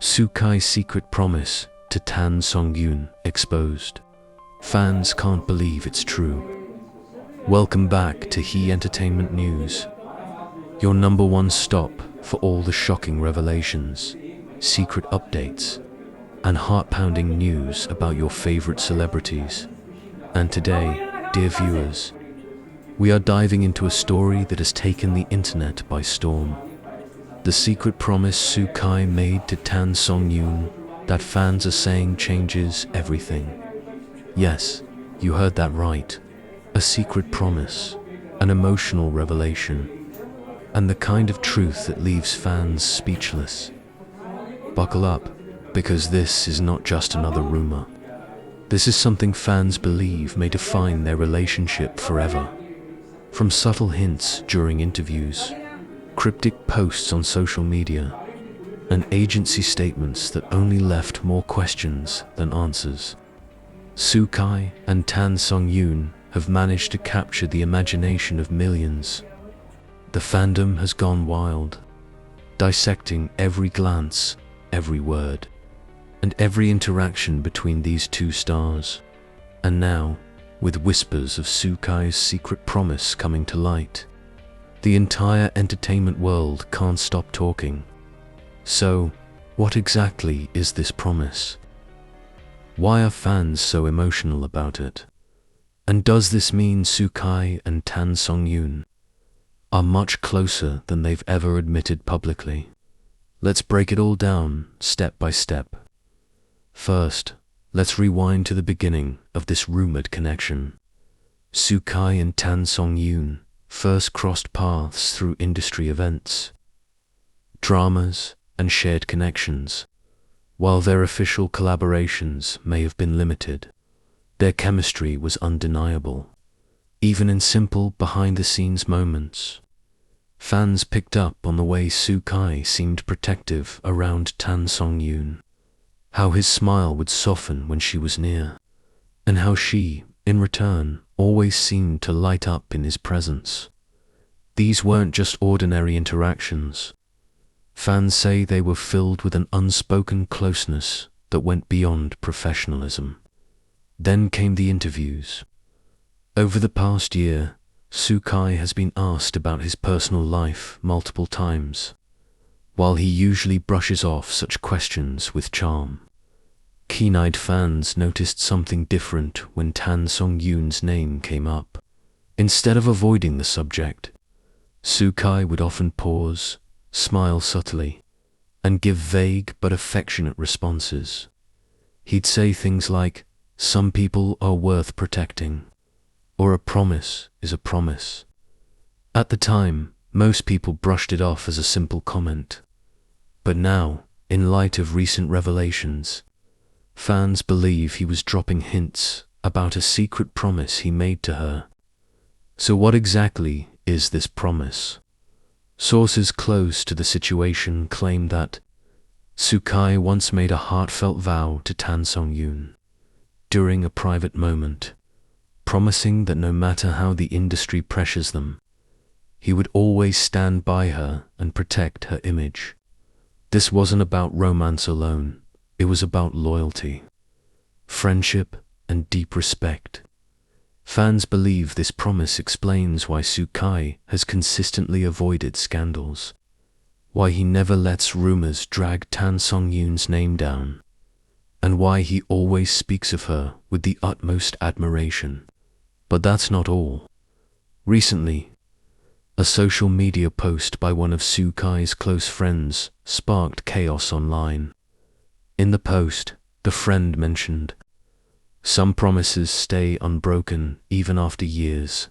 Sukai's secret promise to Tan Songyun exposed. Fans can't believe it's true. Welcome back to He Entertainment News, your number one stop for all the shocking revelations, secret updates, and heart-pounding news about your favorite celebrities. And today, dear viewers, we are diving into a story that has taken the internet by storm. The secret promise Sukai made to Tan Songyun that fans are saying changes everything. Yes, you heard that right. A secret promise, an emotional revelation, and the kind of truth that leaves fans speechless. Buckle up, because this is not just another rumor. This is something fans believe may define their relationship forever. From subtle hints during interviews, cryptic posts on social media, and agency statements that only left more questions than answers, Sukai and Tan Songyun have managed to capture the imagination of millions. The fandom has gone wild, dissecting every glance, every word, and every interaction between these two stars. And now, with whispers of Sukai's secret promise coming to light, the entire entertainment world can't stop talking. So, what exactly is this promise? Why are fans so emotional about it? And does this mean Sukai and Tan Songyun are much closer than they've ever admitted publicly? Let's break it all down, step by step. First, let's rewind to the beginning of this rumored connection. Sukai and Tan Songyun first crossed paths through industry events, dramas, and shared connections. While their official collaborations may have been limited, their chemistry was undeniable. Even in simple behind-the-scenes moments, fans picked up on the way Sukai seemed protective around Tan Songyun, how his smile would soften when she was near, and how she, in return, always seemed to light up in his presence. These weren't just ordinary interactions. Fans say they were filled with an unspoken closeness that went beyond professionalism. Then came the interviews. Over the past year, Sukai has been asked about his personal life multiple times. While he usually brushes off such questions with charm, keen-eyed fans noticed something different when Tan Songyun's name came up. Instead of avoiding the subject, Sukai would often pause, smile subtly, and give vague but affectionate responses. He'd say things like, "Some people are worth protecting," or "A promise is a promise." At the time, most people brushed it off as a simple comment. But now, in light of recent revelations, fans believe he was dropping hints about a secret promise he made to her. So what exactly is this promise? Sources close to the situation claim that Sukai once made a heartfelt vow to Tan Songyun during a private moment, promising that no matter how the industry pressures them, he would always stand by her and protect her image. This wasn't about romance alone. It was about loyalty, friendship, and deep respect. Fans believe this promise explains why Sukai has consistently avoided scandals, why he never lets rumors drag Tan Songyun's name down, and why he always speaks of her with the utmost admiration. But that's not all. Recently, a social media post by one of Sukai's close friends sparked chaos online. In the post, the friend mentioned, "Some promises stay unbroken even after years,"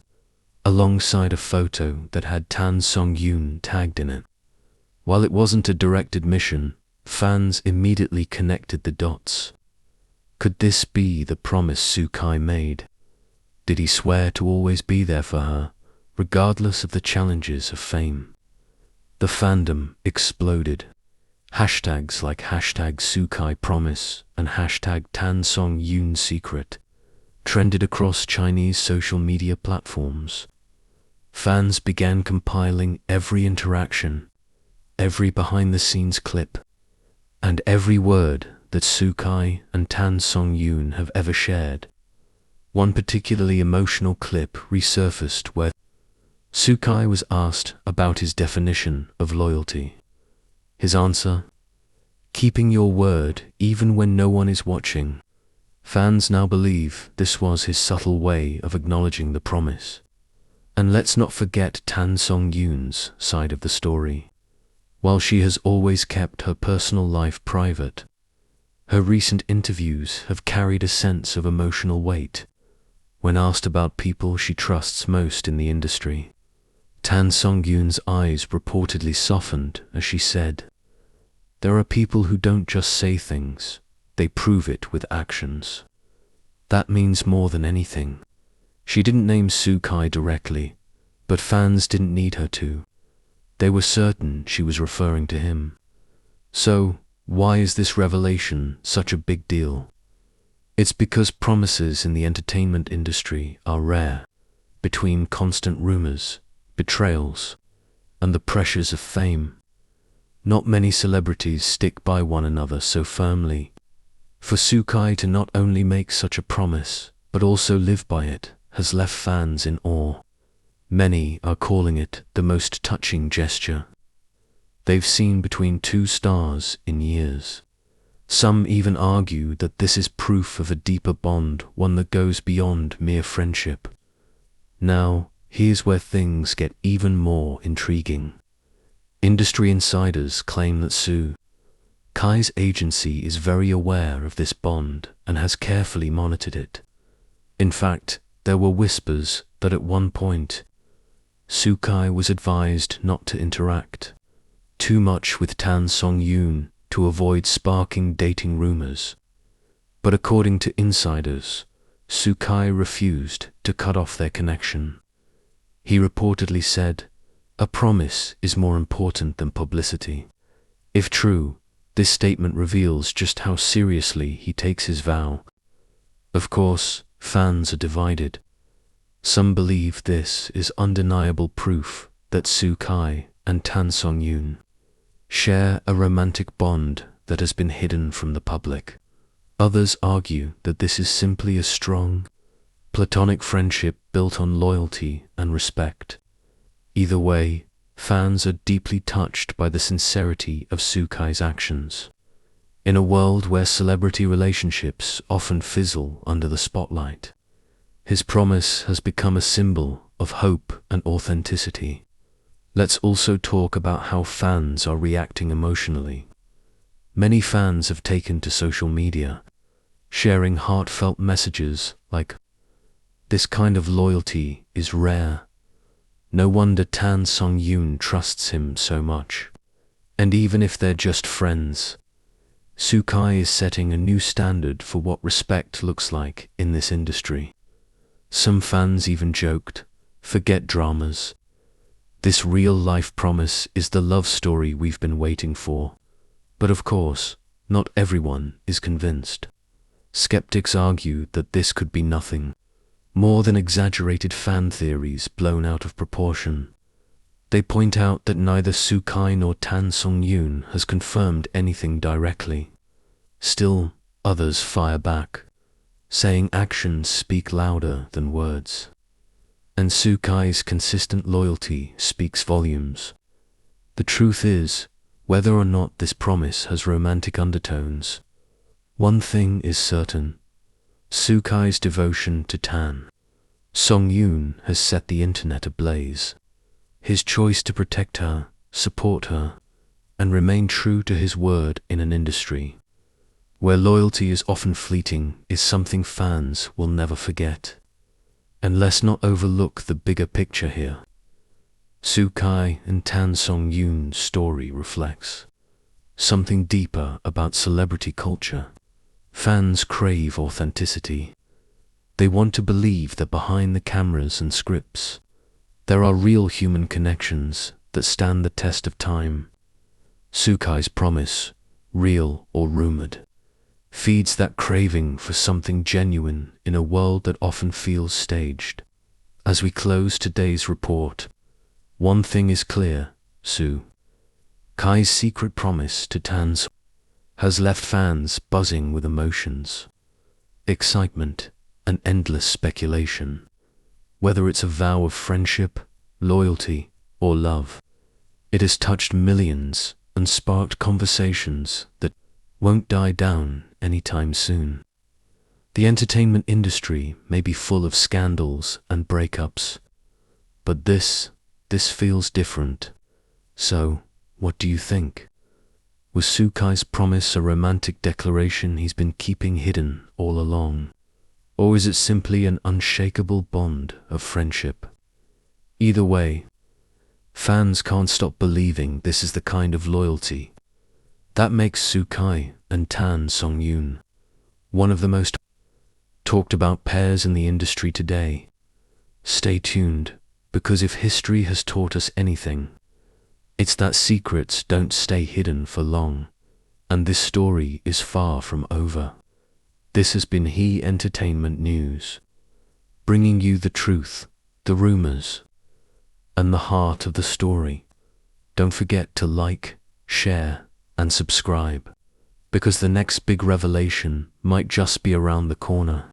alongside a photo that had Tan Songyun tagged in it. While it wasn't a direct admission, fans immediately connected the dots. Could this be the promise Sukai made? Did he swear to always be there for her, regardless of the challenges of fame? The fandom exploded. Hashtags like #SukaiPromise and #TanSongyunSecret trended across Chinese social media platforms. Fans began compiling every interaction, every behind-the-scenes clip, and every word that Kai and Tan Songyun have ever shared. One particularly emotional clip resurfaced where Kai was asked about his definition of loyalty. His answer: keeping your word even when no one is watching. Fans now believe this was his subtle way of acknowledging the promise. And let's not forget Tan Songyun's side of the story. While she has always kept her personal life private, her recent interviews have carried a sense of emotional weight. When asked about people she trusts most in the industry, Tan Songyun's eyes reportedly softened as she said, "There are people who don't just say things, they prove it with actions." That means more than anything. She didn't name Kai directly, but fans didn't need her to. They were certain she was referring to him. So, why is this revelation such a big deal? It's because promises in the entertainment industry are rare. Between constant rumors, betrayals, and the pressures of fame, not many celebrities stick by one another so firmly. For Kai to not only make such a promise, but also live by it, has left fans in awe. Many are calling it the most touching gesture they've seen between two stars in years. Some even argue that this is proof of a deeper bond, one that goes beyond mere friendship. Now, here's where things get even more intriguing. Industry insiders claim that Kai's agency is very aware of this bond and has carefully monitored it. In fact, there were whispers that at one point, Kai was advised not to interact too much with Tan Songyun to avoid sparking dating rumors. But according to insiders, Kai refused to cut off their connection. He reportedly said, "A promise is more important than publicity." If true, this statement reveals just how seriously he takes his vow. Of course, fans are divided. Some believe this is undeniable proof that Kai and Tan Songyun share a romantic bond that has been hidden from the public. Others argue that this is simply a strong, platonic friendship built on loyalty and respect. Either way, fans are deeply touched by the sincerity of Kai's actions. In a world where celebrity relationships often fizzle under the spotlight, his promise has become a symbol of hope and authenticity. Let's also talk about how fans are reacting emotionally. Many fans have taken to social media, sharing heartfelt messages like, "This kind of loyalty is rare. No wonder Tan Songyun trusts him so much." And even if they're just friends, Kai is setting a new standard for what respect looks like in this industry. Some fans even joked, "Forget dramas. This real-life promise is the love story we've been waiting for." But of course, not everyone is convinced. Skeptics argue that this could be nothing more than exaggerated fan theories blown out of proportion. They point out that neither Kai nor Tan Songyun has confirmed anything directly. Still, others fire back, saying actions speak louder than words. And Kai's consistent loyalty speaks volumes. The truth is, whether or not this promise has romantic undertones, one thing is certain: Kai's devotion to Tan Songyun has set the internet ablaze. His choice to protect her, support her, and remain true to his word in an industry where loyalty is often fleeting is something fans will never forget. And let's not overlook the bigger picture here. Kai and Tan Songyun's story reflects something deeper about celebrity culture. Fans crave authenticity. They want to believe that behind the cameras and scripts, there are real human connections that stand the test of time. Kai's promise, real or rumored, feeds that craving for something genuine in a world that often feels staged. As we close today's report, one thing is clear: Kai's secret promise to Tan has left fans buzzing with emotions, excitement, and endless speculation. Whether it's a vow of friendship, loyalty, or love, it has touched millions and sparked conversations that won't die down anytime soon. The entertainment industry may be full of scandals and breakups, but this feels different. So, what do you think? Was Sukai's promise a romantic declaration he's been keeping hidden all along? Or is it simply an unshakable bond of friendship? Either way, fans can't stop believing this is the kind of loyalty that makes Sukai and Tan Songyun one of the most talked about pairs in the industry today. Stay tuned, because if history has taught us anything, it's that secrets don't stay hidden for long, and this story is far from over. This has been He Entertainment News, bringing you the truth, the rumors, and the heart of the story. Don't forget to like, share, and subscribe, because the next big revelation might just be around the corner.